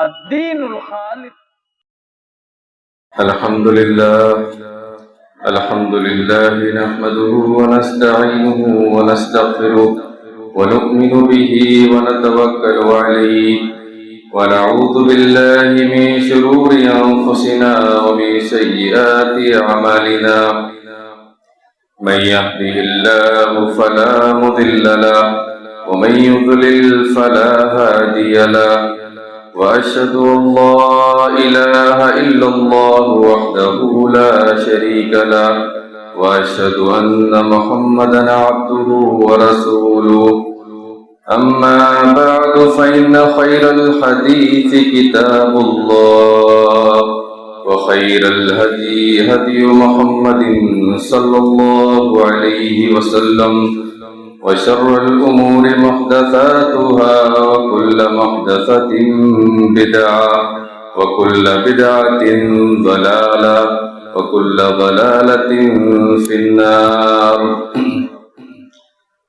الدين الخالص. الحمد لله نحمده ونستعينه ونستغفره ونؤمن به ونتوكل عليه ونعوذ بالله من شرور أنفسنا ومن سيئات أعمالنا. من يهده الله فلا مضل له ومن يضلل فلا هادي له، وأشهد أن لا إله إلا الله وحده لا شريك له، وأشهد أن محمدا عبده ورسوله. أما بعد فإن خير الحديث كتاب الله، وخير الهدي هدي محمد صلى الله عليه وسلم، وشر الأمور محدثاتها وكل محدثة بدعة وكل بدعة ضلالة وكل ضلالة في النار.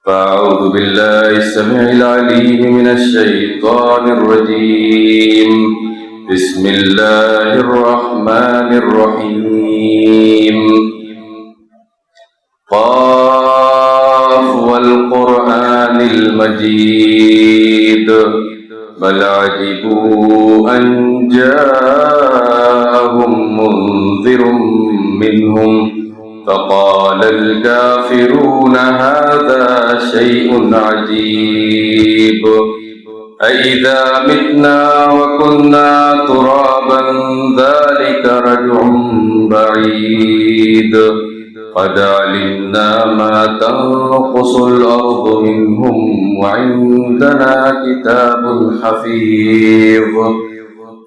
فأعوذ بالله السميع العليم من الشيطان الرجيم. بسم الله الرحمن الرحيم. قاف والقرآن المجيد بل عجبوا أن جاءهم منذر منهم فقال الكافرون هذا شيء عجيب. أإذا متنا وكنا ترابا ذلك رجع بعيد. قد علمنا ما تنقص الأرض منهم وعندنا كتاب حفيظ.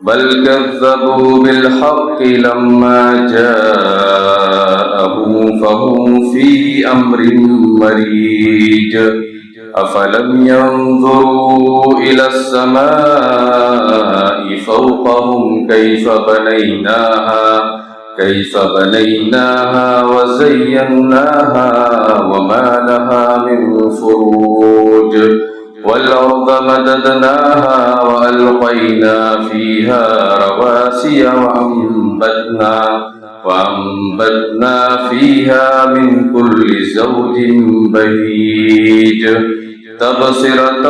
بل كذبوا بالحق لما جاءهم فهم في أمر مريج. أفلم ينظروا إلى السماء فوقهم كيف بنيناها وزيناها وما لها من فروج. والأرض مددناها وألقينا فيها رواسي وأنبتنا فيها من كل زوج بهيج. تبصرة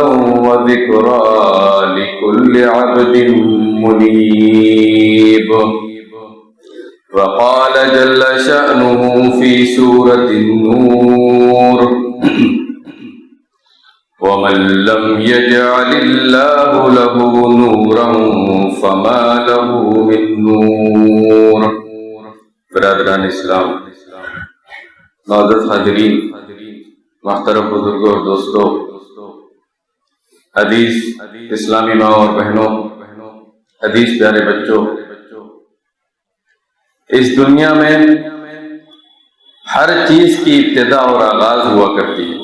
وذكرى لكل عبد منيب. وقال جل شأنه في سورة النور: ومن لم يجعل الله له نورا فما له من نور. برادران اسلام، معزز حاضرین، محترم بزرگوں اور دوستوں، حدیث اسلامی ماں اور بہنوں، حدیث پیارے بچوں، اس دنیا میں ہر چیز کی ابتدا اور آغاز ہوا کرتی ہے۔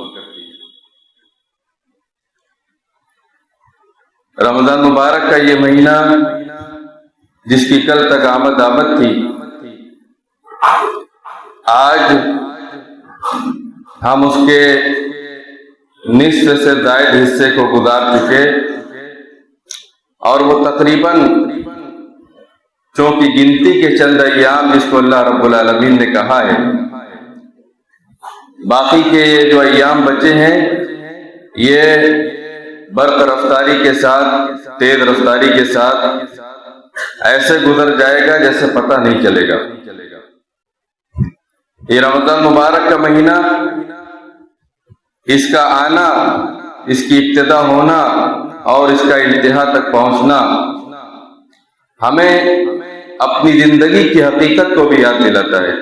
رمضان مبارک کا یہ مہینہ جس کی کل تک آمد تھی، آج ہم اس کے نصف سے زائد حصے کو گزار چکے، اور وہ تقریباً چونکہ گنتی کے چند ایام جس کو اللہ رب العالمین نے کہا ہے، باقی کے جو ایام بچے ہیں یہ برق رفتاری کے ساتھ، تیز رفتاری کے ساتھ ایسے گزر جائے گا جیسے پتہ نہیں چلے گا۔ یہ رمضان مبارک کا مہینہ، اس کا آنا، اس کی ابتدا ہونا اور اس کا انتہا تک پہنچنا ہمیں اپنی زندگی کی حقیقت کو بھی یاد دلاتا ہے۔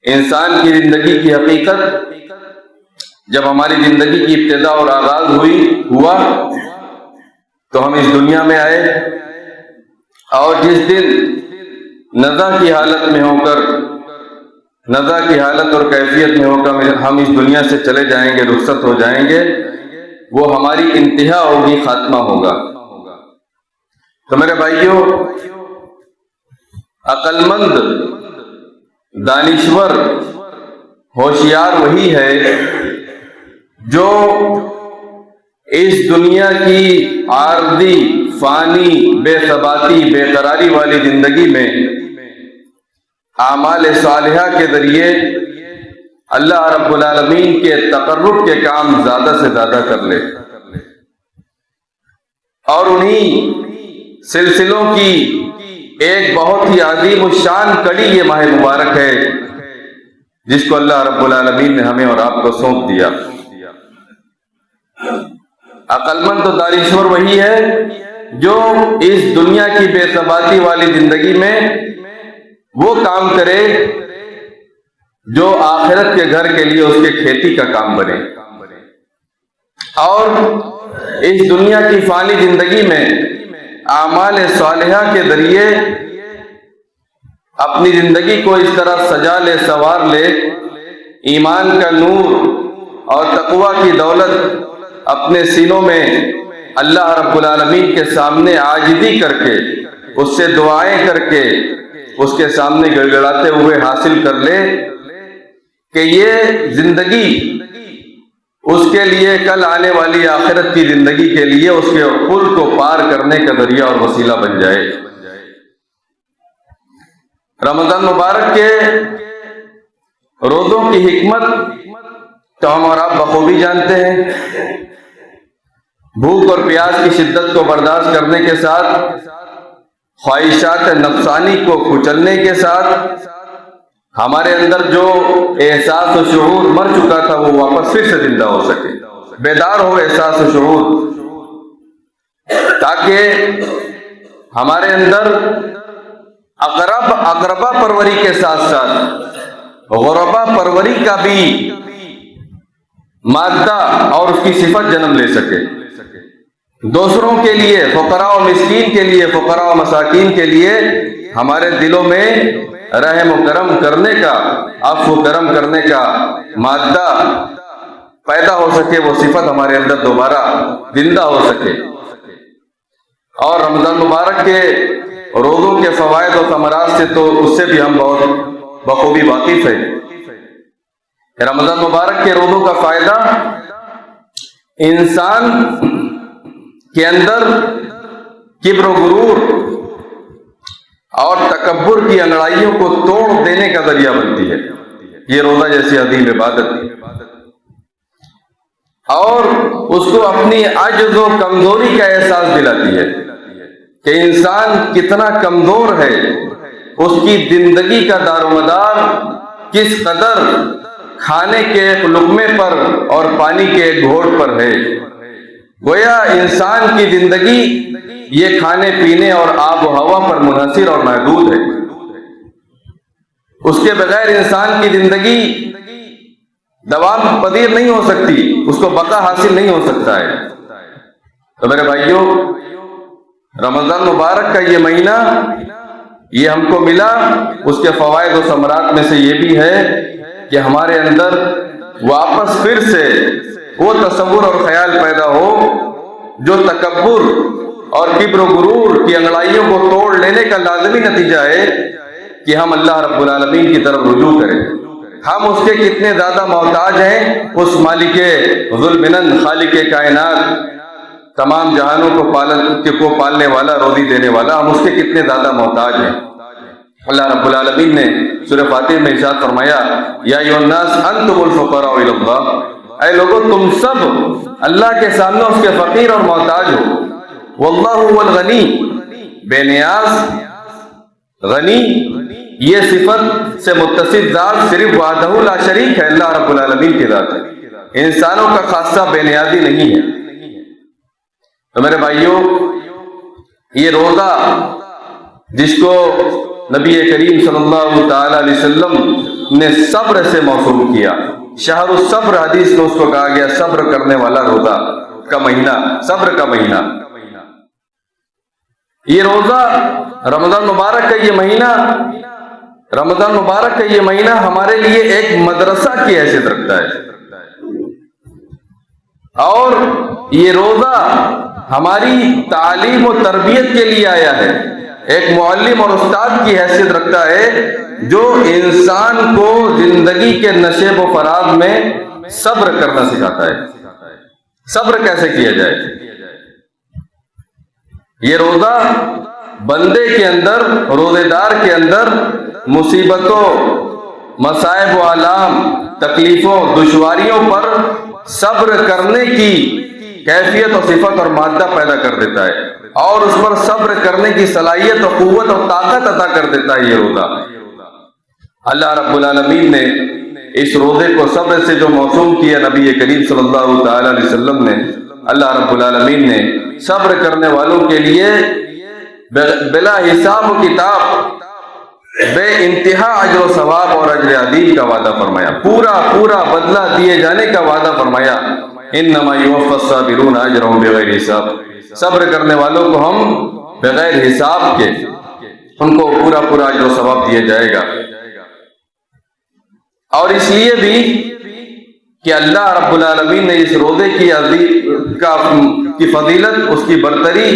انسان کی زندگی کی حقیقت جب ہماری زندگی کی ابتدا اور آغاز ہوا تو ہم اس دنیا میں آئے، اور جس دن نزع کی حالت اور کیفیت میں ہو کر ہم اس دنیا سے چلے جائیں گے، رخصت ہو جائیں گے، وہ ہماری انتہا ہوگی، خاتمہ ہوگا۔ تو میرے بھائیوں، عقل مند، دانشور، ہوشیار وہی ہے جو اس دنیا کی عارضی فانی بے ثباتی بے قراری والی زندگی میں اعمال صالحہ کے ذریعے اللہ رب العالمین کے تقرب کے کام زیادہ سے زیادہ کر لے، اور انہی سلسلوں کی ایک بہت ہی عظیم الشان کڑی یہ ماہ مبارک ہے جس کو اللہ رب العالمین نے ہمیں اور آپ کو سونپ دیا۔ عقل مند تو دانشور وہی ہے جو اس دنیا کی بے ثباتی والی زندگی میں وہ کام کرے جو آخرت کے گھر کے لیے اس کے کھیتی کا کام بنے، اور اس دنیا کی فانی زندگی میں اعمال صالحہ کے ذریعے اپنی زندگی کو اس طرح سجا لے، سنوار لے، ایمان کا نور اور تقوی کی دولت اپنے سینوں میں اللہ رب العالمین کے سامنے عاجزی کر کے، اس سے دعائیں کر کے، اس کے سامنے گڑ گڑاتے ہوئے حاصل کر لے کہ یہ زندگی اس کے لیے کل آنے والی آخرت کی زندگی کے لیے اس کے پل کو پار کرنے کا ذریعہ اور وسیلہ بن جائے۔ رمضان مبارک کے روزوں کی حکمت تو ہم اور آپ بخوبی جانتے ہیں۔ بھوک اور پیاس کی شدت کو برداشت کرنے کے ساتھ، خواہشات نفسانی کو کچلنے کے ساتھ، ہمارے اندر جو احساس و شعور مر چکا تھا وہ واپس پھر سے زندہ ہو سکے، بیدار ہو احساس و شعور، تاکہ ہمارے اندر اقربا پروری کے ساتھ ساتھ غربا پروری کا بھی مادہ اور اس کی صفت جنم لے سکے۔ دوسروں کے لیے، فقراء و مسکین کے لیے، فقراء و مساکین کے لیے ہمارے دلوں میں رحم و کرم کرنے کا، عفو و کرم کرنے کا مادہ پیدا ہو سکے، وہ صفت ہمارے اندر دوبارہ زندہ ہو سکے۔ اور رمضان مبارک کے روزوں کے فوائد و ثمرات سے تو اس سے بھی ہم بہت بخوبی واقف ہیں۔ رمضان مبارک کے روزوں کا فائدہ انسان کے اندر کبر و غرور اور تکبر کی انگڑائیوں کو توڑ دینے کا ذریعہ بنتی ہے یہ روزہ جیسی عظیم عبادت، اور اس کو اپنی عجز و کمزوری کا احساس دلاتی ہے کہ انسان کتنا کمزور ہے، اس کی زندگی کا دار و مدار کس قدر کھانے کے ایک لقمے پر اور پانی کے ایک گھونٹ پر ہے۔ گویا انسان کی زندگی یہ کھانے پینے اور آب و ہوا پر منحصر اور محدود ہے۔ اس کے بغیر انسان کی زندگی دوام پذیر نہیں ہو سکتی، اس کو بقا حاصل نہیں ہو سکتا ہے۔ تو میرے بھائیوں، رمضان مبارک کا یہ مہینہ یہ ہم کو ملا، اس کے فوائد و ثمرات میں سے یہ بھی ہے کہ ہمارے اندر واپس پھر سے وہ تصور اور خیال پیدا ہو جو تکبر اور کبر و غرور کی انگڑائیوں کو توڑ لینے کا لازمی نتیجہ ہے کہ ہم اللہ رب العالمین کی طرف رجوع کریں۔ ہم اس کے کتنے زیادہ محتاج ہیں، اس مالک ذوالمنن، خالق کائنات، تمام جہانوں کو پالنے والا، روزی دینے والا، ہم اس کے کتنے زیادہ محتاج ہیں۔ اللہ رب العالمین نے سورہ فاتر میں ارشاد فرمایا، یا ایھا الناس انتم الفقراء الی اللہ، اے لوگوں تم سب اللہ کے سامنے اس کے فقیر اور محتاج ہو۔ واللہ هو الغنی، بے نیاز، غنی، یہ صفت سے متصف ذات صرف وحدہ لا شریک ہے، اللہ رب العالمین کی ذات ہے، انسانوں کا خاصہ بے نیازی نہیں ہے۔ تو میرے بھائیوں، یہ روزہ جس کو نبی کریم صلی اللہ تعالی علیہ وسلم نے صبر سے موسوم کیا، شہر الصبر حدیث میں اس کو کہا گیا، صبر کرنے والا روزہ کا مہینہ، صبر کا مہینہ۔ یہ روزہ رمضان مبارک کا یہ مہینہ، رمضان مبارک کا یہ مہینہ ہمارے لیے ایک مدرسہ کی حیثیت رکھتا ہے، اور یہ روزہ ہماری تعلیم و تربیت کے لیے آیا ہے، ایک معلم اور استاد کی حیثیت رکھتا ہے جو انسان کو زندگی کے نشیب و فراز میں صبر کرنا سکھاتا ہے۔ صبر کیسے کیا جائے؟ یہ روزہ بندے کے اندر، روزے دار کے اندر مصیبتوں، مصائب و آلام، تکلیفوں، دشواریوں پر صبر کرنے کی کیفیت اور صفت اور مادہ پیدا کر دیتا ہے، اور اس پر صبر کرنے کی صلاحیت اور قوت اور طاقت عطا کر دیتا ہے یہ روزہ۔ اللہ رب العالمین نے اس روزے کو صبر سے جو موسوم کیا نبی کریم صلی اللہ تعالی علیہ وسلم نے، اللہ رب العالمین نے صبر کرنے والوں کے لیے بلا حساب و کتاب، بے انتہا اجر و ثواب اور اجر عظیم کا وعدہ فرمایا، پورا بدلہ دیے جانے کا وعدہ فرمایا۔ انما یوفی الصابرون اجرهم بغیر حساب، صبر کرنے والوں کو ہم بغیر حساب کے ان کو پورا اجر و ثواب دیا جائے گا۔ اور اس لیے بھی کہ اللہ رب العالمین نے اس روزے کی فضیلت، اس کی برتری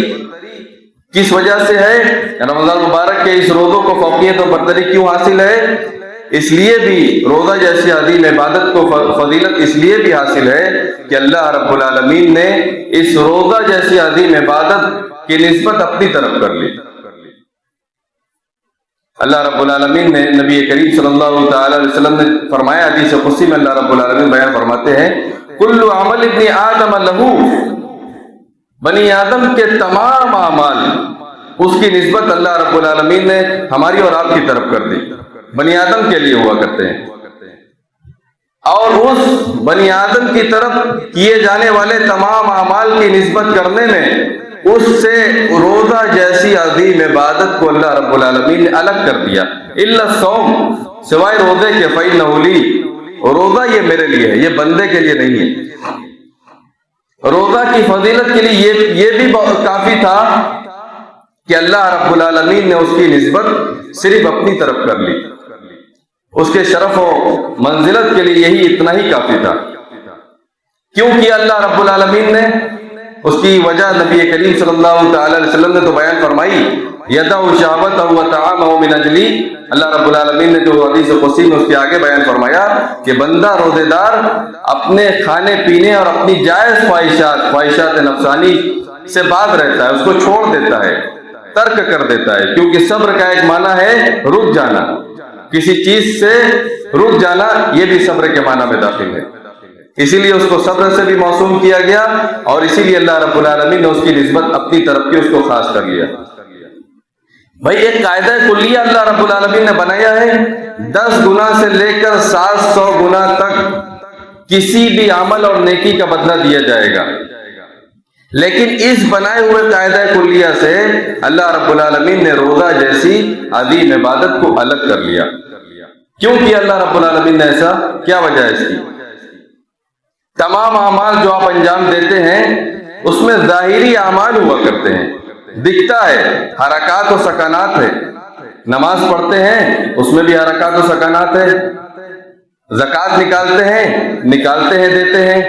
کس وجہ سے ہے، رمضان مبارک کے اس روزوں کو فوقیت و برتری کیوں حاصل ہے؟ اس لیے بھی روزہ جیسی عظیم عبادت کو فضیلت اس لیے بھی حاصل ہے کہ اللہ رب العالمین نے اس روزہ جیسی عظیم عبادت کی نسبت اپنی طرف کر لی۔ اللہ رب العالمین نے، نبی کریم صلی اللہ تعالی علیہ وسلم نے فرمایا، حدیث قدسی میں اللہ رب العالمین بیان فرماتے ہیں، کل عمل ابن آدم لہو، بنی آدم کے تمام اعمال، اس کی نسبت اللہ رب العالمین نے ہماری اور آپ کی طرف کر دی، بنی آدم کے لیے ہوا کرتے ہیں۔ اور اس بنی آدم کی طرف کیے جانے والے تمام اعمال کی نسبت کرنے میں اس سے روزہ جیسی عظیم عبادت کو اللہ رب العالمین نے الگ کر دیا، الا الصوم، سوائے روزے کے، فإنہ لی، روزہ یہ میرے لیے ہے، یہ بندے کے لیے نہیں ہے۔ روزہ کی فضیلت کے لیے یہ بھی کافی تھا کہ اللہ رب العالمین نے اس کی نسبت صرف اپنی طرف کر لی، اس کے شرف و منزلت کے لیے یہی اتنا ہی کافی تھا۔ کیوں کیا اللہ رب العالمین نے؟ اس کی وجہ نبی کریم صلی اللہ تعالی علیہ وسلم نے تو بیان فرمائی، یدع شہوتہ و طعامہ من اجلی، اللہ رب العالمین نے جو حدیث قدسی میں اس کے آگے بیان فرمایا کہ بندہ روزے دار اپنے کھانے پینے اور اپنی جائز خواہشات نفسانی سے باز رہتا ہے، اس کو چھوڑ دیتا ہے، ترک کر دیتا ہے، کیونکہ صبر کا ایک معنی ہے رک جانا، کسی چیز سے رک جانا، یہ بھی صبر کے معنی میں داخل ہے۔ اسی لیے اس کو صبر سے بھی موسوم کیا گیا، اور اسی لیے اللہ رب العالمین نے اس کی نسبت اپنی طرف کی، اس کو خاص کر لیا۔ بھائی ایک قاعدہ کلیہ اللہ رب العالمین نے بنایا ہے، 10 گنا سے لے کر 700 گنا تک کسی بھی عمل اور نیکی کا بدلہ دیا جائے گا، لیکن اس بنائے ہوئے قاعدہ کلیہ سے اللہ رب العالمین نے روزہ جیسی عظیم عبادت کو الگ کر لیا۔ کیوں کیا اللہ رب العالمین نے ایسا؟ کیا وجہ ہے اس کی؟ تمام اعمال جو آپ انجام دیتے ہیں اس میں ظاہری اعمال ہوا کرتے ہیں، دکھتا ہے، حرکات و سکنات ہے، نماز پڑھتے ہیں اس میں بھی حرکات و سکنات ہے، زکوٰۃ نکالتے ہیں دیتے ہیں،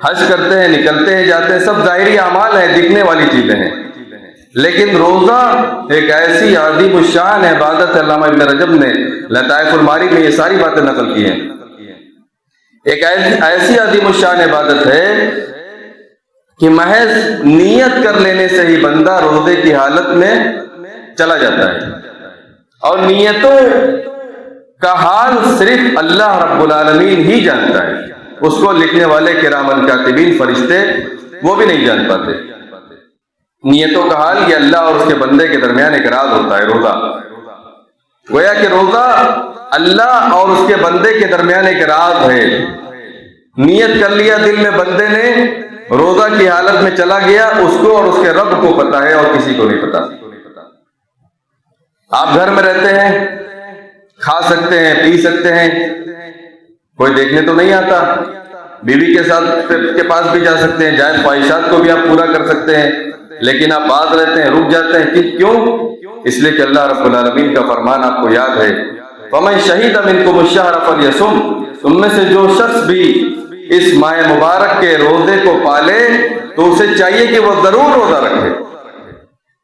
حج کرتے ہیں، نکلتے ہیں جاتے ہیں، سب ظاہری اعمال ہیں، دکھنے والی چیزیں ہیں۔ لیکن روزہ ایک ایسی عظیم الشان عبادت ہے، علامہ ابن رجب نے لطائف المعارف میں یہ ساری باتیں نقل کی ہیں، ایک ایسی عظیم الشان عبادت ہے کہ محض نیت کر لینے سے ہی بندہ روزے کی حالت میں چلا جاتا ہے، اور نیتوں کا حال صرف اللہ رب العالمین ہی جانتا ہے، اس کو لکھنے والے کرام کاتبین فرشتے وہ بھی نہیں جان پاتے۔ نیتوں کا حال یہ اللہ اور اس کے بندے کے درمیان ایک راز ہوتا ہے۔ روزہ گویا کہ روزہ اللہ اور اس کے بندے کے درمیان ایک راز ہے، نیت کر لیا دل میں بندے نے، روزہ کی حالت میں چلا گیا، اس کو اور اس کے رب کو پتا ہے، اور کسی کو نہیں پتا۔ آپ گھر میں رہتے ہیں، کھا سکتے ہیں، پی سکتے ہیں، کوئی دیکھنے تو نہیں آتا، بیوی کے ساتھ کے پاس بھی جا سکتے ہیں، جائز خواہشات کو بھی آپ پورا کر سکتے ہیں، لیکن آپ باز رہتے ہیں، رک جاتے ہیں۔ کیوں؟ اس لیے کہ اللہ رب العالمین کا فرمان آپ کو یاد ہے، فَمَن شَهِدَ مِنكُمُ الشَّهْرَ فَلْيَصُمْ، تم میں سے جو شخص بھی اس ماہ مبارک کے روزے کو پالے تو اسے چاہیے کہ وہ ضرور روزہ رکھے،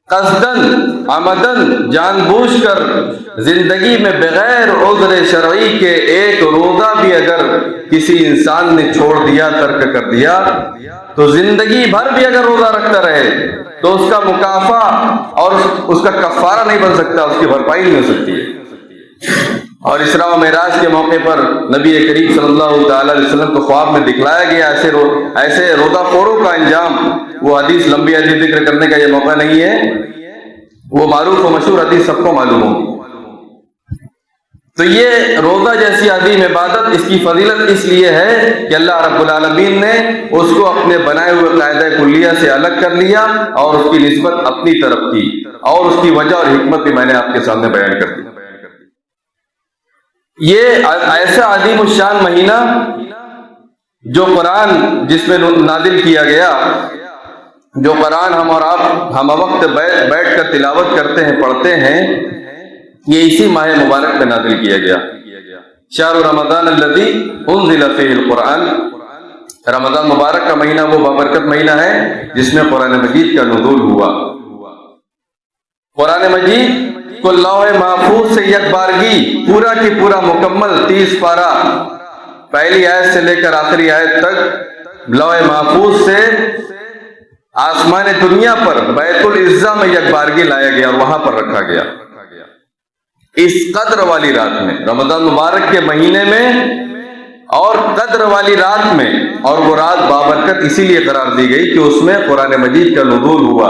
قصدن عمدن، جان بوجھ کر، زندگی میں بغیر عذر شرعی کے ایک روزہ بھی اگر کسی انسان نے چھوڑ دیا، ترک کر دیا، تو زندگی بھر بھی اگر روزہ رکھتا رہے تو اس کا مکافہ اور اس کا کفارہ نہیں بن سکتا، اس کی بھرپائی نہیں ہو سکتی ہے۔ اور اسراء و معراج کے موقع پر نبی کریم صلی اللہ تعالی علیہ وسلم کو خواب میں دکھلایا گیا ایسے روزہ خوروں کا انجام۔ وہ حدیث لمبی حدیث ذکر کرنے کا یہ موقع نہیں ہے، وہ معروف و مشہور حدیث سب کو معلوم ہوگی۔ تو یہ روزہ جیسی عظیم عبادت، اس کی فضیلت اس لیے ہے کہ اللہ رب العالمین نے اس کو اپنے بنائے ہوئے قاعدہ کلیہ سے الگ کر لیا اور اس کی نسبت اپنی طرف کی، اور اس کی وجہ اور حکمت بھی میں نے آپ کے سامنے بیان کر دی۔ یہ ایسا عظیم الشان مہینہ جو قرآن جس میں نازل کیا گیا، جو قرآن ہم اور آپ ہم وقت بیٹھ کر تلاوت کرتے ہیں، پڑھتے ہیں، یہ اسی ماہ مبارک میں نازل کیا گیا۔ شہر رمضان الذی انزل فیہ القرآن، رمضان مبارک کا مہینہ وہ بابرکت مہینہ ہے جس میں قرآن مجید کا نزول ہوا۔ قرآن مجید کو لوح محفوظ سے یک بارگی پورا کی پورا مکمل 30 پارہ، پہلی آیت سے لے کر آخری آیت تک لوح محفوظ سے آسمان دنیا پر بیت العزہ میں یک بارگی لایا گیا اور وہاں پر رکھا گیا اس قدر والی رات میں، رمضان مبارک کے مہینے میں اور قدر والی رات میں۔ اور وہ رات بابرکت اسی لیے قرار دی گئی کہ اس میں قرآن مجید کا نزول ہوا،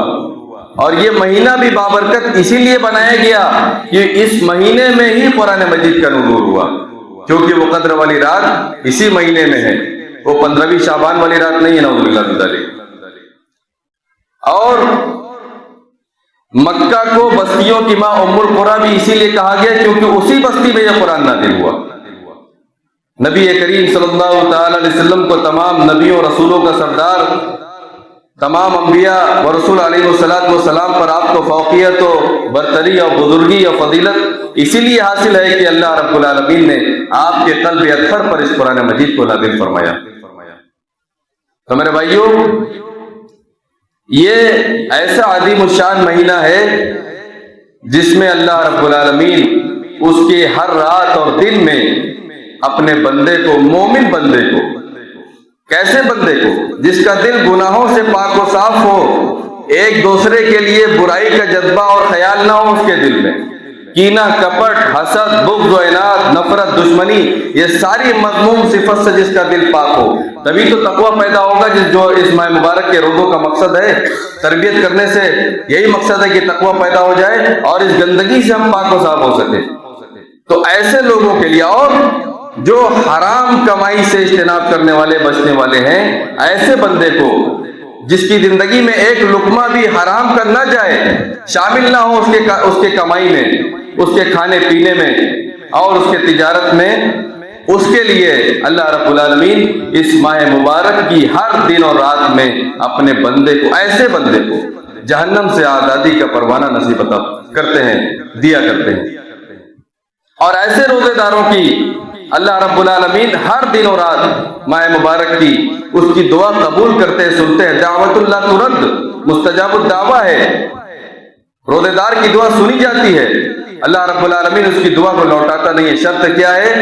اور یہ مہینہ بھی بابرکت اسی لیے بنایا گیا کہ اس مہینے میں ہی قرآن مجید کا نزول ہوا، کیونکہ وہ قدر والی رات اسی مہینے میں ہے، وہ 15ویں شعبان والی رات نہیں ہے، نعوذ باللہ من ذالک۔ اور مکہ کو بستیوں کی ماں ام القریٰ بھی اسی لیے کہا گیا کیونکہ اسی بستی میں یہ قرآن نازل ہوا۔ نبی کریم صلی اللہ تعالی علیہ وسلم کو تمام نبیوں رسولوں کا سردار، تمام انبیاء و رسول علیہ والسلام پر آپ کو فوقیت و برتری اور بزرگی اور فضیلت اسی لیے حاصل ہے کہ اللہ رب العالمین نے آپ کے قلب اطہر پر اس قرآن مجید کو نازل فرمایا۔ تو میرے بھائیوں، یہ ایسا عظیم الشان مہینہ ہے جس میں اللہ رب العالمین اس کے ہر رات اور دن میں اپنے بندے کو، مومن بندے کو، کیسے بندے کو جس کا دل گناہوں سے پاک و صاف ہو، ایک دوسرے کے لیے برائی کا جذبہ اور خیال نہ ہو اس کے دل میں، کینہ، کپٹ، حسد، بغض و عناد، نفرت، دشمنی، یہ ساری مذموم صفت سے جس کا دل پاک ہو، تبھی تو تقویٰ پیدا ہوگا۔ جو اس ماہ مبارک کے روزوں کا مقصد ہے، تربیت کرنے سے یہی مقصد ہے کہ تقویٰ پیدا ہو جائے اور اس گندگی سے ہم پاک و صاف ہو سکے۔ تو ایسے لوگوں کے لیے، اور جو حرام کمائی سے اجتناب کرنے والے، بچنے والے ہیں، ایسے بندے کو جس کی زندگی میں ایک لقمہ بھی حرام کا نہ جائے، شامل نہ ہو اس کے کمائی میں، اس کے کھانے پینے میں اور اس کے تجارت میں، اس کے لیے اللہ رب العالمین اس ماہ مبارک کی ہر دن اور رات میں اپنے بندے کو، ایسے بندے کو جہنم سے آزادی کا پروانہ نصیب عطا کرتے ہیں، دیا کرتے ہیں۔ اور ایسے روزے داروں کی اللہ رب العالمین ہر دن اور رات ماہ مبارک کی اس کی دعا قبول کرتے ہیں، سنتے ہیں۔ دعوت اللہ ترد، مستجاب الدعوہ ہے، روزے دار کی دعا سنی جاتی ہے، اللہ رب العالمین اس کی دعا کو لوٹاتا نہیں ہے۔ شرط کیا ہے؟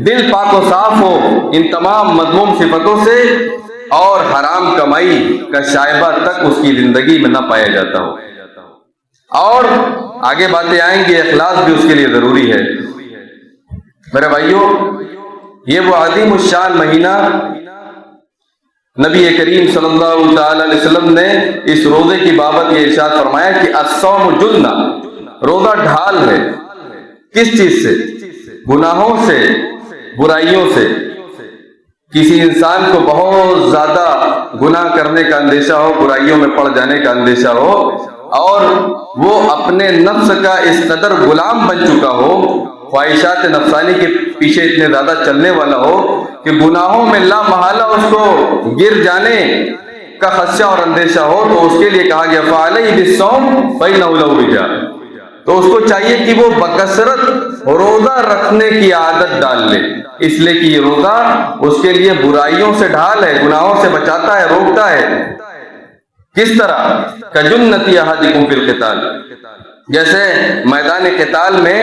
دل پاک و صاف ہو ان تمام مذموم صفتوں سے اور حرام کمائی کا شائبہ تک اس کی زندگی میں نہ پایا جاتا ہو۔ اور آگے باتیں آئیں گی، اخلاص بھی اس کے لیے ضروری ہے۔ میرے بھائیوں، یہ وہ عظیم الشان مہینہ نبی کریم صلی اللہ تعالی علیہ وسلم نے اس روزے کی بابت یہ ارشاد فرمایا کہ الصوم جنہ، روزہ ڈھال ہے۔ کس چیز سے؟ گناہوں سے، برائیوں سے۔ کسی انسان کو بہت زیادہ گناہ کرنے کا اندیشہ ہو، برائیوں میں پڑ جانے کا اندیشہ ہو، اور وہ اپنے نفس کا اس قدر غلام بن چکا ہو، خواہشات نفسانی کے پیچھے اتنے زیادہ چلنے والا ہو کہ گناہوں میں لا محالہ اس کو گر جانے کا خدشہ اور اندیشہ ہو، تو اس کے لیے کہا گیا فعلیہ بالصوم فإنہ لہ وجاء۔ تو اس کو چاہیے کہ وہ بکثرت روزہ رکھنے کی عادت ڈال لے، اس لیے کہ یہ روزہ اس کے لیے برائیوں سے ڈھال ہے، گناہوں سے بچاتا ہے، روکتا ہے۔ کس طرح؟ کجنتی احدکم فی القتال، جیسے میدان قتال میں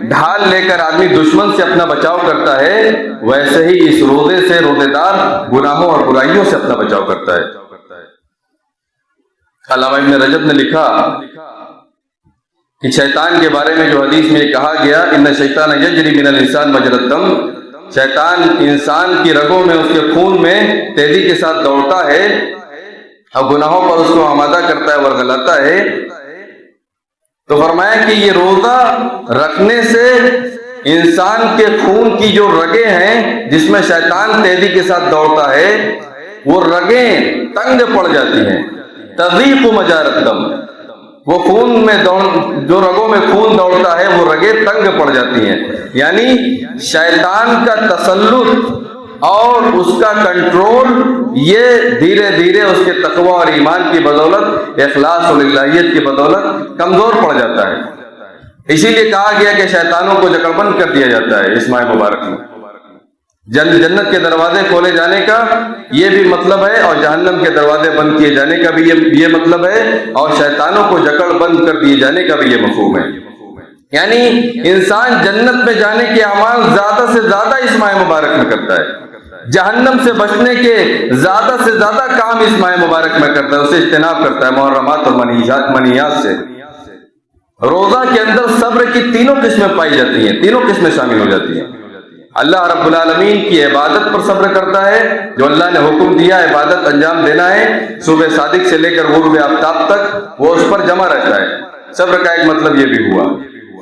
ڈھال لے کر آدمی دشمن سے اپنا بچاؤ کرتا ہے، ویسے ہی اس روزے سے روزے دار گناہوں اور برائیوں سے اپنا بچاؤ کرتا ہے۔ علامہ ابن رجب نے لکھا کہ شیطان کے بارے میں جو حدیث میں کہا گیا، ان شیطان یجری من الانسان مجری الدم، شیطان انسان کی رگوں میں، اس کے خون میں تیزی کے ساتھ دوڑتا ہے اور گناہوں پر اس کو آمادہ کرتا ہے، ورگلاتا ہے۔ تو فرمایا کہ یہ روزہ رکھنے سے انسان کے خون کی جو رگیں ہیں جس میں شیطان تیزی کے ساتھ دوڑتا ہے، وہ رگیں تنگ پڑ جاتی ہیں۔ تضیق مجاری الدم، وہ خون میں جو رگوں میں خون دوڑتا ہے وہ رگیں تنگ پڑ جاتی ہیں، یعنی شیطان کا تسلط اور اس کا کنٹرول یہ دھیرے دھیرے اس کے تقوی اور ایمان کی بدولت، اخلاص اور الہیت کی بدولت کمزور پڑ جاتا ہے۔ اسی لیے کہا گیا کہ شیطانوں کو جکڑ بند کر دیا جاتا ہے اس ماہ مبارک میں۔ جنت کے دروازے کھولے جانے کا یہ بھی مطلب ہے، اور جہنم کے دروازے بند کیے جانے کا بھی یہ مطلب ہے، اور شیطانوں کو جکڑ بند کر دیے جانے کا بھی یہ مفہوم ہے۔ یعنی انسان جنت میں جانے کے اعمال زیادہ سے زیادہ اس ماہ مبارک میں کرتا ہے، جہنم سے بچنے کے زیادہ سے زیادہ کام اس ماہ مبارک میں کرتا ہے، اسے اجتناب کرتا ہے محرمات اور منہیات سے۔ روزہ کے اندر صبر کی تینوں قسمیں پائی جاتی ہیں، تینوں قسمیں شامل ہو جاتی ہیں۔ اللہ رب العالمین کی عبادت پر صبر کرتا ہے، جو اللہ نے حکم دیا عبادت انجام دینا ہے، صبح صادق سے لے کر غروب آفتاب تک وہ اس پر جمع رہتا ہے۔ صبر کا ایک مطلب یہ بھی ہوا۔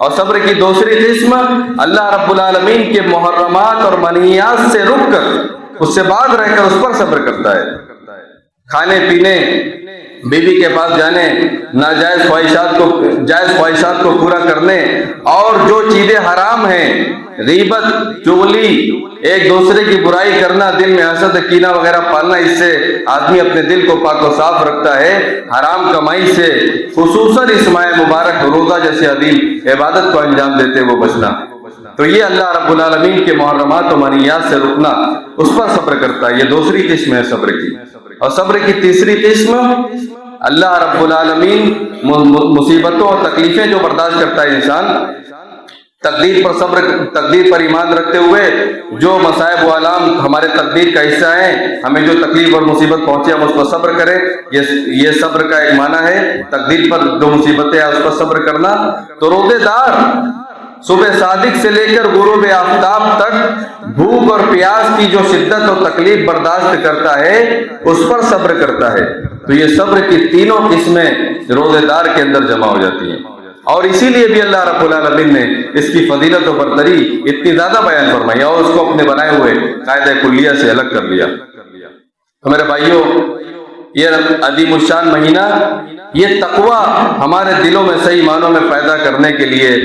اور صبر کی دوسری قسم، اللہ رب العالمین کے محرمات اور منہیات سے رک کر، اس سے باز رہ کر اس پر صبر کرتا ہے۔ کھانے پینے، بیوی کے پاس جانے، ناجائز جائز خواہشات کو پورا کرنے، اور جو چیزیں حرام ہیں، غیبت، چغلی، ایک دوسرے کی برائی کرنا، دل میں حسد کینہ وغیرہ پالنا، اس سے آدمی اپنے دل کو پاک و صاف رکھتا ہے۔ حرام کمائی سے خصوصاً اس ماہ مبارک روزہ جیسے عظیم عبادت کو انجام دیتے وہ بچنا۔ تو یہ اللہ رب العالمین کے محرمات و منہیات سے رکنا، اس پر صبر کرتا ہے۔ یہ دوسری قسم ہے صبر کی۔ اور صبر کی تیسری قسم، اللہ رب العالمین مصیبتوں اور تکلیفیں جو برداشت کرتا ہے انسان، تقدیر پر ایمان رکھتے ہوئے جو مصائب و آلام ہمارے تقدیر کا حصہ ہیں، ہمیں جو تکلیف اور مصیبت پہنچے ہم اس پر صبر کریں، یہ صبر کا ایک معنی ہے۔ تقدیر پر جو مصیبتیں ہیں اس پر صبر کرنا۔ تو روزے دار صبح صادق سے لے کر غروب آفتاب تک بھوک اور پیاس کی جو شدت اور تکلیف برداشت کرتا ہے اس پر صبر کرتا ہے۔ تو یہ صبر کی تینوں قسمیں روزے دار کے اندر جمع ہو جاتی ہیں، اور اسی لیے بھی اللہ رب العالمین نے اس کی فضیلت و برتری اتنی زیادہ بیان فرمائی اور اس کو اپنے بنائے ہوئے قاعدہ کلیہ سے الگ کر لیا۔ تو میرے بھائیوں، یہ عظیم الشان مہینہ، یہ تقوی ہمارے دلوں میں صحیح معنوں میں پیدا کرنے کے لیے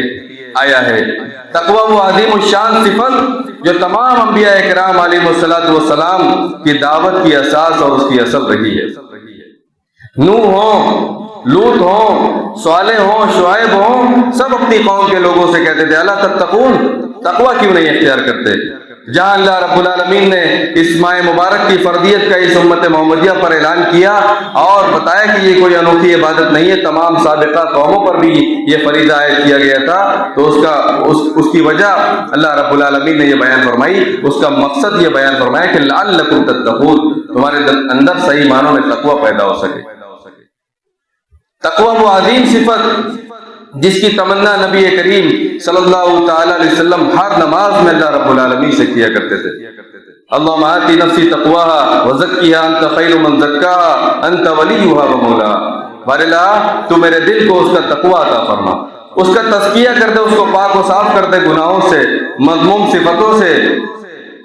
آیا ہے۔ تقوی وہ عظیم الشان صفت جو تمام انبیاء اکرام علیہ السلام کی دعوت کی اساس اور اس کی اصل رہی ہے۔ نوح ہوں، لوط ہوں، صالح ہوں، شعیب ہوں، سب اپنی قوم کے لوگوں سے کہتے تھے الا تتقون، تقوی کیوں نہیں اختیار کرتے؟ جہاں اللہ رب العالمین نے اس ماہ مبارک کی فرضیت کا اس امت محمدیہ پر اعلان کیا اور بتایا کہ یہ کوئی انوکھی عبادت نہیں ہے، تمام سابقہ قوموں پر بھی یہ فریضہ عائد کیا گیا تھا، تو اس کی وجہ اللہ رب العالمین نے یہ بیان فرمائی، اس کا مقصد یہ بیان فرمایا کہ لعلکم تتقون، تمہارے اندر صحیح معنوں میں تقوی پیدا ہو سکے۔ تقوی وہ عظیم صفت جس کی تمنا نبی کریم صلی اللہ تعالی علیہ وسلم ہر نماز میں اللہ رب العالمین سے کیا کرتے تھے۔ اللہم آتی نفسی تقواها وزکیہا انت خیر من زکاہا انت ولیہا ومولاہا، بار اللہ تو میرے دل کو اس کا تقوی عطا فرما، اس کا تزکیہ کر دے، اس کو پاک و صاف کر دے گناہوں سے، مذموم صفتوں سے۔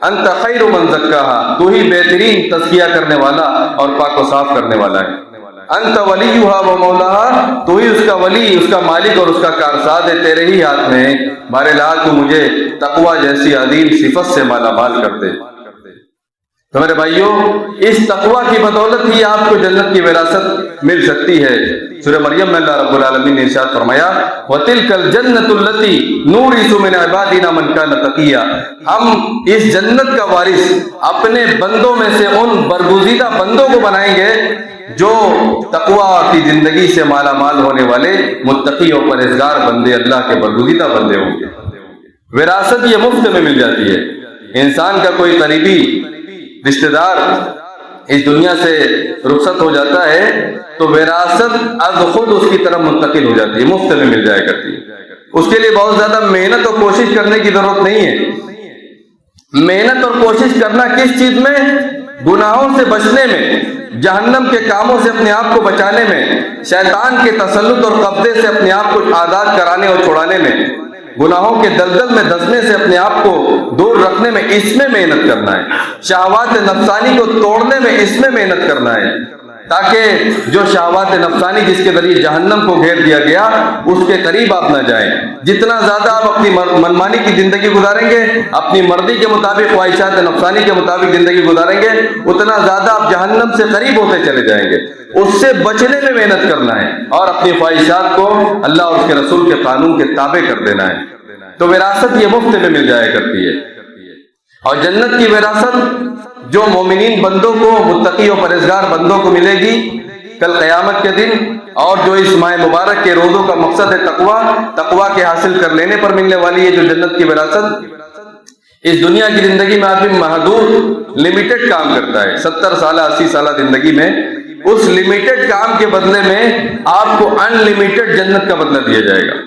انت خیر من زکاہا، تو ہی بہترین تزکیہ کرنے والا اور پاک و صاف کرنے والا ہے۔ انت ولیہا و مولاہا، تو ہی اس کا ولی، اس کا مالک اور اس کا کارساز ہے، تیرے ہی ہاتھ میں ہے۔ بہر الحال تو مجھے تقوی جیسی عظیم صفت سے مالا مال کر دے۔ تو میرے بھائیوں، اس تقوی کی بدولت ہی آپ کو جنت کی وراثت مل سکتی ہے۔ سورہ مریم میں اللہ رب العالمین نے ارشاد فرمایا وَتِلْكَ الْجَنَّةُ الَّتِي نُورِثُ مِنْ عِبَادِنَا مَنْ كَانَ تَقِيًّا، ہم اس جنت کا وارث اپنے بندوں میں سے ان برگزیدہ بندوں کو بنائیں گے جو تقویٰ کی زندگی سے مالا مال ہونے والے متقی اور پرہیزگار بندے اللہ کے برگزیدہ بندے ہوں گے۔ وراثت یہ مفت میں مل جاتی ہے۔ انسان کا کوئی قریبی رشتہ دار اس دنیا سے رخصت ہو جاتا ہے تو وراثت از خود اس کی طرف منتقل ہو جاتی ہے، مفت میں مل جایا کرتی ہے۔ اس کے لیے بہت زیادہ محنت اور کوشش کرنے کی ضرورت نہیں ہے۔ محنت اور کوشش کرنا کس چیز میں؟ گناہوں سے بچنے میں، جہنم کے کاموں سے اپنے آپ کو بچانے میں، شیطان کے تسلط اور قبضے سے اپنے آپ کو آزاد کرانے اور چھڑانے میں، گناہوں کے دلدل میں دھنسنے سے اپنے آپ کو دور رکھنے میں، اس میں محنت کرنا ہے۔ شہوات نفسانی کو توڑنے میں اس میں محنت کرنا ہے، تاکہ جو شہوات نفسانی جس کے ذریعے جہنم کو گھیر دیا گیا اس کے قریب آپ نہ جائیں۔ جتنا زیادہ آپ اپنی منمانی کی زندگی گزاریں گے، اپنی مرضی کے مطابق خواہشات نفسانی کے مطابق زندگی گزاریں گے، اتنا زیادہ آپ جہنم سے قریب ہوتے چلے جائیں گے۔ اس سے بچنے میں محنت کرنا ہے اور اپنی خواہشات کو اللہ اور اس کے رسول کے قانون کے تابع کر دینا ہے، تو وراثت یہ مفت میں مل جایا کرتی ہے۔ اور جنت کی وراثت جو مومنین بندوں کو، متقی و پرہیزگار بندوں کو ملے گی کل قیامت کے دن، اور جو اس ماہ مبارک کے روزوں کا مقصد ہے تقویٰ کے حاصل کر لینے پر ملنے والی ہے جو جنت کی وراثت۔ اس دنیا کی زندگی میں آدمی محدود لمیٹڈ کام کرتا ہے، 70 سالہ 80 سالہ زندگی میں اس لمیٹڈ کام کے بدلے میں آپ کو ان لمیٹڈ جنت کا بدلہ دیا جائے گا،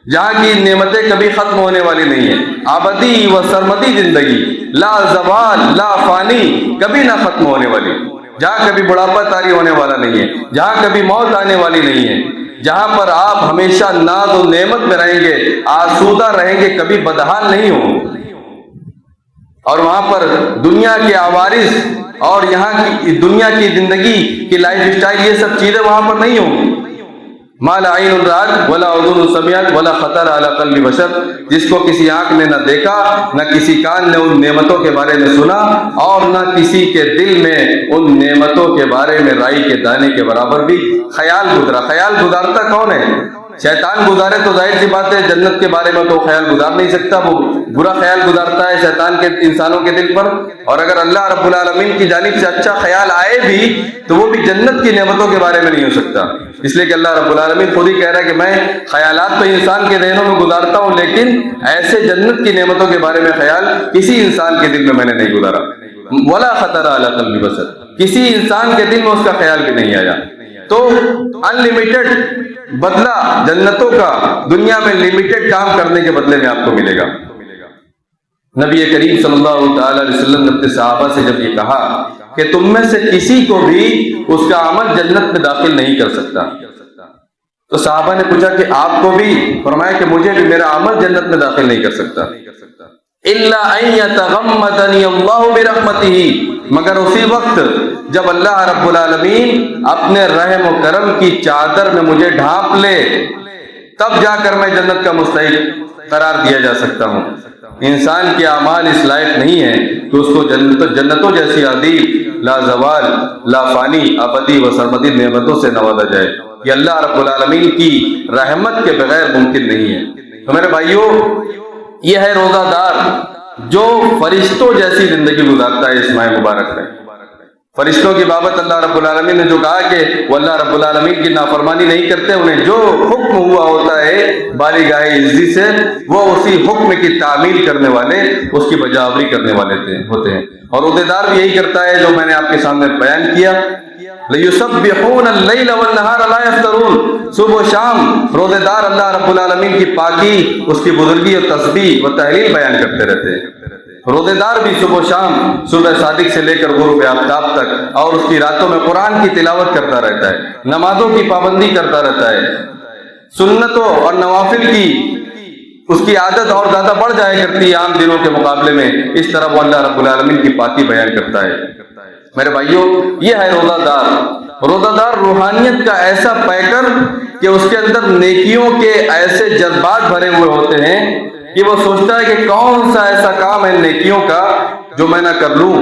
جہاں کی نعمتیں کبھی ختم ہونے والی نہیں ہیں، ابدی و سرمدی زندگی، لا زوال لا فانی، کبھی نہ ختم ہونے والی، جہاں کبھی بڑھاپا طاری ہونے والا نہیں ہے، جہاں کبھی موت آنے والی نہیں ہے، جہاں پر آپ ہمیشہ ناز و نعمت میں رہیں گے، آسودہ رہیں گے، کبھی بدحال نہیں ہوں گے۔ اور وہاں پر دنیا کے عوارض اور یہاں کی دنیا کی زندگی کی لائف سٹائل، یہ سب چیزیں وہاں پر نہیں ہوں گی۔ ما لا عین رأت ولا اذن سمعت ولا خطر علی قلب بشر، جس کو کسی آنکھ نے نہ دیکھا، نہ کسی کان نے ان نعمتوں کے بارے میں سنا، اور نہ کسی کے دل میں ان نعمتوں کے بارے میں رائی کے دانے کے برابر بھی خیال گزرا۔ خیال گزارتا کون ہے؟ شیطان گزارے تو ظاہر سی بات ہے جنت کے بارے میں تو خیال گزار نہیں سکتا، وہ برا خیال گزارتا ہے شیطان کے انسانوں کے دل پر۔ اور اگر اللہ رب العالمین کی جانب سے اچھا خیال آئے بھی تو وہ بھی جنت کی نعمتوں کے بارے میں نہیں ہو سکتا، اس لیے کہ اللہ رب العالمین خود ہی کہہ رہا ہے کہ میں خیالات تو انسان کے ذہنوں میں گزارتا ہوں، لیکن ایسے جنت کی نعمتوں کے بارے میں خیال کسی انسان کے دل میں میں نے نہیں گزارا۔ ولا خطر علی قلب بشر، کسی انسان کے دل میں اس کا خیال بھی نہیں آیا۔ تو ان لمیٹڈ بدلہ جنتوں کا دنیا میں لمیٹڈ کام کرنے کے بدلے میں آپ کو ملے گا۔ نبی کریم صلی اللہ تعالی علیہ وسلم نے اپنے صحابہ سے جب یہ کہا کہ تم میں سے کسی کو بھی اس کا عمل جنت میں داخل نہیں کر سکتا، تو صحابہ نے پوچھا کہ آپ کو بھی؟ فرمایا کہ مجھے بھی میرا عمل جنت میں داخل نہیں کر سکتا، الا ان یتغمدنی اللہ برحمتہ، مگر اسی وقت جب اللہ رب العالمین اپنے رحم و کرم کی چادر میں مجھے ڈھانپ لے، تب جا کر میں جنت کا مستحق قرار دیا جا سکتا ہوں۔ انسان کے اعمال اس لائق نہیں ہے کہ اس کو جنتوں جیسی عظیم لا زوال لا فانی ابدی و سرمدی نعمتوں سے نوازا جائے، یہ اللہ رب العالمین کی رحمت کے بغیر ممکن نہیں ہے۔ تو میرے بھائیوں، یہ ہے روزہ دار جو فرشتوں جیسی زندگی گزارتا ہے اس ماہ مبارک میں۔ فرشتوں کی بابت اللہ رب العالمین نے جو کہا کہ وہ اللہ رب العالمین کی نافرمانی نہیں کرتے، انہیں جو حکم ہوا ہوتا ہے بالغاہ عزت سے، وہ اسی حکم کی تعمیل کرنے والے، اس کی بجاوری کرنے والے ہوتے ہیں۔ اور روزے دار بھی یہی کرتا ہے جو میں نے آپ کے سامنے بیان کیا، لَيُسَبِّحُونَ اللَّيْلَ وَالنَّهَارَ لَا يَفْتَرُونَ، صبح و شام روزے دار اللہ رب العالمین کی پاکی، اس کی بزرگی اور تسبیح و تحلیل بیان کرتے رہتے ہیں۔ روزے دار بھی صبح و شام، صبح صادق سے لے کر غروب آفتاب تک، اور اس کی راتوں میں قرآن کی تلاوت کرتا رہتا ہے، نمازوں کی پابندی کرتا رہتا ہے، سنتوں اور نوافل کی اس کی عادت اور زیادہ بڑھ جایا کرتی ہے عام دنوں کے مقابلے میں، اس طرح وہ اللہ رب العالمین کی پاکی بیان کرتا ہے۔ میرے بھائیوں، یہ ہے روزہ دار۔ روزہ دار روحانیت کا ایسا پیکر کہ اس کے اندر نیکیوں کے ایسے جذبات بھرے ہوئے ہوتے ہیں کہ وہ سوچتا ہے کہ کون سا ایسا کام ہے نیکیوں کا جو میں نہ کر لوں،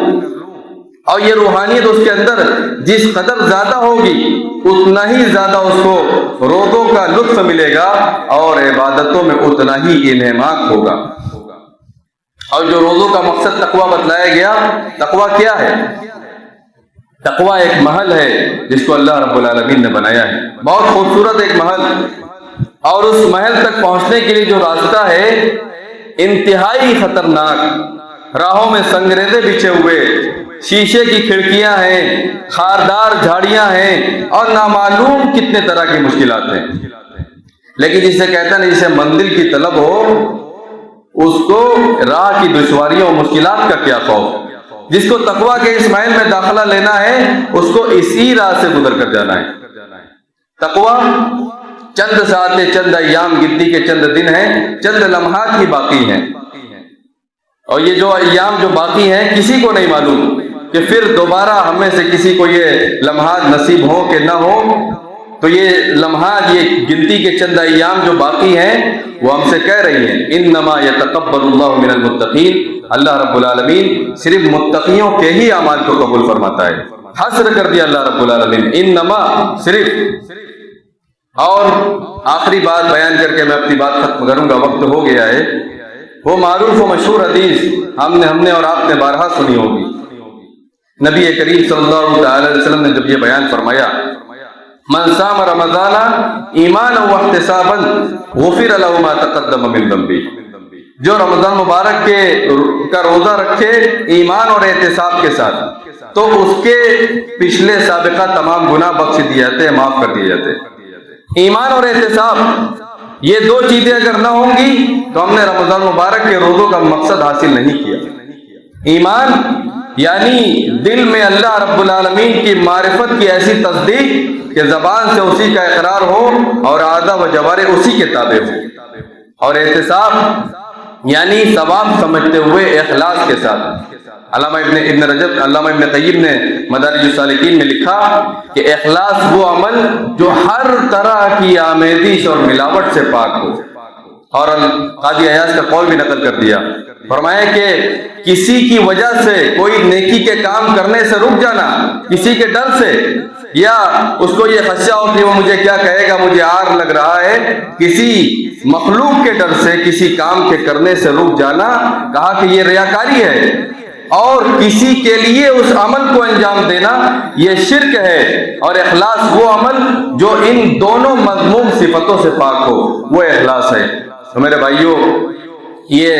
اور یہ روحانیت اس کے اندر جس قدر زیادہ ہوگی اتنا ہی زیادہ اس کو روزوں کا لطف ملے گا اور عبادتوں میں اتنا ہی انہماک ہوگا۔ اور جو روزوں کا مقصد تقویٰ بتلایا گیا، تقویٰ کیا ہے؟ تقویٰ ایک محل ہے جس کو اللہ رب العالمین نے بنایا ہے، بہت خوبصورت ایک محل، اور اس محل تک پہنچنے کے لیے جو راستہ ہے انتہائی خطرناک، راہوں میں سنگریزے بچھے ہوئے، شیشے کی کھڑکیاں ہیں، خاردار جھاڑیاں ہیں، اور نامعلوم کتنے طرح کی مشکلات ہیں۔ لیکن جسے کہتا ہے جسے منزل کی طلب ہو، اس کو راہ کی دشواریوں اور مشکلات کا کیا خوف۔ جس کو تقویٰ کے اس محل میں داخلہ لینا ہے، اس کو اسی راہ سے گزر کر جانا ہے۔ تقویٰ چند ساعتیں، چند ایام، گنتی کے چند دن ہیں، چند لمحات ہی باقی ہیں، اور یہ جو ایام جو باقی ہیں کسی کو نہیں معلوم کہ پھر دوبارہ ہم میں سے کسی کو یہ لمحات نصیب ہو کہ نہ ہو۔ تو یہ لمحات، یہ گنتی کے چند ایام جو باقی ہیں، وہ ہم سے کہہ رہی ہیں انما یتقبل اللہ من المتقین، اللہ رب العالمین صرف متقیوں کے ہی اعمال کو قبول فرماتا ہے۔ حصر کر دیا اللہ رب العالمین، انما، صرف۔ اور آخری بات بیان کر کے میں اپنی بات ختم کروں گا، وقت ہو گیا ہے۔ وہ معروف و مشہور حدیث ہم نے اور آپ نے بارہا سنی ہوگی۔ نبی کریم صلی اللہ علیہ وسلم نے جب یہ بیان فرمایا، من صام رمضان ایمانا واحتسابا غفر له ما تقدم من ذنبه، جو رمضان مبارک کا روزہ رکھے ایمان اور احتساب کے ساتھ، تو اس کے پچھلے سابقہ تمام گناہ بخش دیے جاتے ہیں، معاف کر دیے جاتے ہیں۔ ایمان اور احتساب، یہ دو چیزیں اگر نہ ہوں گی تو ہم نے رمضان مبارک کے روزوں کا مقصد حاصل نہیں کیا۔ ایمان یعنی دل میں اللہ رب العالمین کی معرفت کی ایسی تصدیق کہ زبان سے اسی کا اقرار ہو اور اعضاء و جوارح اسی کے تابع ہو، اور احتساب یعنی ثواب سمجھتے ہوئے اخلاص کے ساتھ۔ علامہ ابن قیم نے مدارج السالکین میں لکھا کہ اخلاص وہ عمل جو ہر طرح کی آمیزش اور ملاوٹ سے پاک ہو، اور قاضی عیاض کا قول بھی نقل کر دیا، فرمایا کہ کسی کی وجہ سے کوئی نیکی کے کام کرنے سے رک جانا، کسی کے ڈر سے، یا اس کو یہ خدشہ ہو کہ وہ مجھے کیا کہے گا، مجھے آر لگ رہا ہے، کسی مخلوق کے ڈر سے کسی کام کے کرنے سے رک جانا، کہا کہ یہ ریاکاری ہے، اور کسی کے لیے اس عمل کو انجام دینا یہ شرک ہے، اور اخلاص وہ عمل جو ان دونوں مذموم صفتوں سے پاک ہو، وہ اخلاص ہے۔ تو میرے بھائیوں، یہ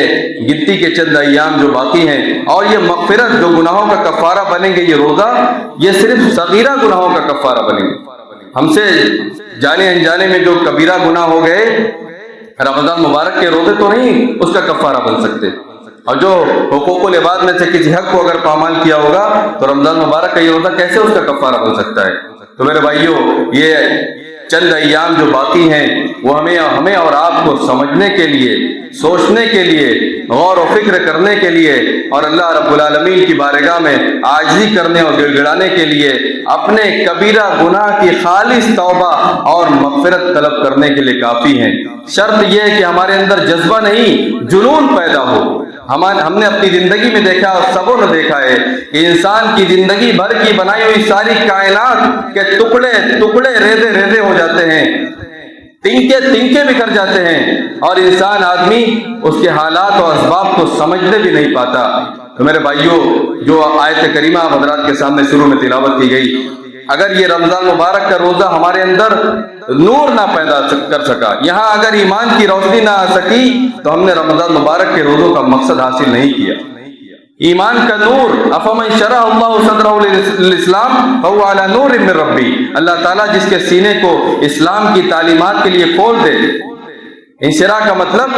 گنتی کے چند ایام جو باقی ہیں، اور یہ مغفرت جو گناہوں کا کفارہ بنیں گے، یہ روزہ، یہ صرف صغیرہ گناہوں کا کفارہ بنیں گے۔ ہم سے جانے انجانے میں جو کبیرہ گناہ ہو گئے، رمضان مبارک کے روزے تو نہیں اس کا کفارہ بن سکتے، اور جو حقوق العباد میں سے کسی حق کو اگر پامال کیا ہوگا تو رمضان مبارک کا یہ روزہ کیسے اس کا کفارہ بن سکتا ہے؟ تو میرے بھائیوں، یہ چند ایام جو باقی ہیں وہ ہمیں اور آپ کو سمجھنے کے لیے، سوچنے کے لیے، غور و فکر کرنے کے لیے، اور اللہ رب العالمین کی بارگاہ میں عاجزی کرنے اور گڑ گڑانے کے لیے، اپنے کبیرہ گناہ کی خالص توبہ اور مغفرت طلب کرنے کے لیے کافی ہیں۔ شرط یہ ہے کہ ہمارے اندر جذبہ نہیں، جنون پیدا ہو۔ ہم نے اپنی زندگی میں دیکھا، اور سبوں نے دیکھا ہے کہ انسان کی زندگی بھر کی بنائی ہوئی ساری کائنات کے ٹکڑے ٹکڑے، ریزے ریزے ہو جاتے ہیں، تنکے تنکے بکھر جاتے ہیں، اور انسان آدمی اس کے حالات اور اسباب کو سمجھنے بھی نہیں پاتا۔ تو میرے بھائیوں، جو آیت کریمہ حضرات کے سامنے شروع میں تلاوت کی گئی، اگر یہ رمضان مبارک کا روزہ ہمارے اندر نور نہ پیدا کر سکا، یہاں اگر ایمان کی روشنی نہ آ سکی، تو ہم نے رمضان مبارک کے روزوں کا مقصد حاصل نہیں کیا۔ ایمان کا نور، افمن شرح اللہ صدرہ للاسلام فہو علی نور من ربی، اللہ تعالیٰ جس کے سینے کو اسلام کی تعلیمات کے لیے کھول دے۔ انشراح کا مطلب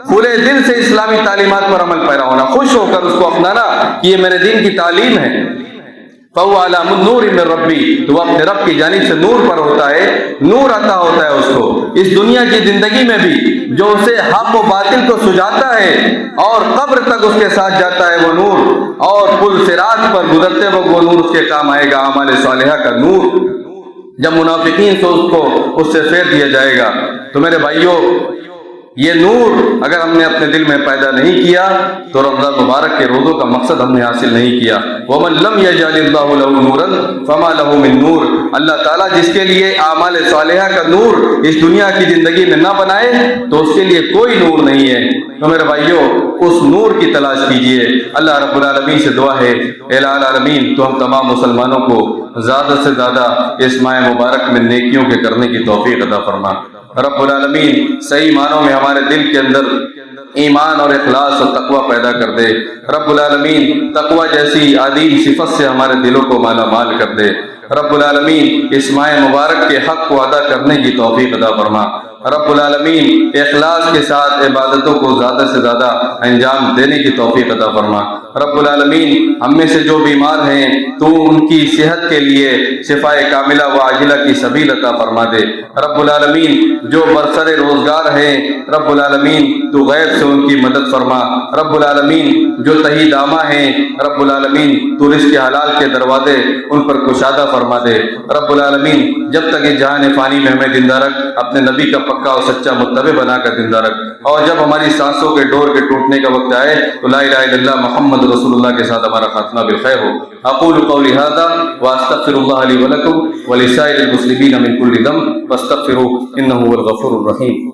کھلے دل سے اسلامی تعلیمات پر عمل پیرا ہونا، خوش ہو کر اس کو اپنانا کہ یہ میرے دین کی تعلیم ہے۔ فَهُوَ عَلَى نُورٍ مِّن رَبِّهِ، تو وہ اپنے رب کی جانب سے نور پر ہوتا ہے، نور عطا ہوتا ہے اس کو اس دنیا کی زندگی میں بھی، جو اسے حق و باطل کو سجاتا ہے اور قبر تک اس کے ساتھ جاتا ہے وہ نور، اور پل صراط پر گزرتے وقت وہ نور اس کے کام آئے گا، اعمال صالحہ کا نور، جب منافقین سے اس سے پھیر دیا جائے گا۔ تو میرے بھائیوں، یہ نور اگر ہم نے اپنے دل میں پیدا نہیں کیا تو رمضان مبارک کے روزوں کا مقصد ہم نے حاصل نہیں کیا۔ وَمَن لَّمْ يَجْعَلِ اللَّهُ لَهُ نُورًا فَمَا لَهُ مِن نُور، اللہ تعالیٰ جس کے لیے اعمال صالحہ کا نور اس دنیا کی زندگی میں نہ بنائے تو اس کے لیے کوئی نور نہیں ہے۔ تو میرے بھائیوں اس نور کی تلاش کیجئے۔ اللہ رب العالمین سے دعا ہے اے العالمین تو ہم تمام مسلمانوں کو زیادہ سے زیادہ اس ماہ مبارک میں نیکیوں کے کرنے کی توفیق عطا فرما۔ رب العالمین صحیح معنوں میں ہمارے دل کے اندر ایمان اور اخلاص اور تقوی پیدا کر دے۔ رب العالمین تقوی جیسی عظیم صفت سے ہمارے دلوں کو مالا مال کر دے۔ رب العالمین اس ماہ مبارک کے حق کو ادا کرنے کی توفیق عطا فرما۔ رب العالمین اخلاص کے ساتھ عبادتوں کو زیادہ سے زیادہ انجام دینے کی توفیق عطا فرما۔ رب العالمین ہم میں سے جو بیمار ہیں تو ان کی صحت کے لیے شفاء کاملہ و عاجلہ کی سبیل عطا فرما دے۔ رب العالمین جو برسر روزگار ہیں رب العالمین تو غیب سے ان کی مدد فرما۔ رب العالمین جو تہی دامہ ہیں رب العالمین تو رزق حلال کے دروازے ان پر کشادہ فرما دے۔ رب العالمین جب تک اس جہان فانی میں ہمیں زندہ رکھ، اپنے نبی کا پکا اور سچا متبع بنا کر زندہ رکھ، اور جب ہماری سانسوں کے ڈور کے ٹوٹنے کا وقت آئے تو لا الہ الا اللہ محمد رسول اللہ کے ساتھ ہمارا خاتمہ بالخیر ہو۔ اقول قولی ھذا واستغفر اللہ لی ولکم ولسائر المسلمین من کل ذنب فاستغفروہ انہ هو الغفور الرحیم۔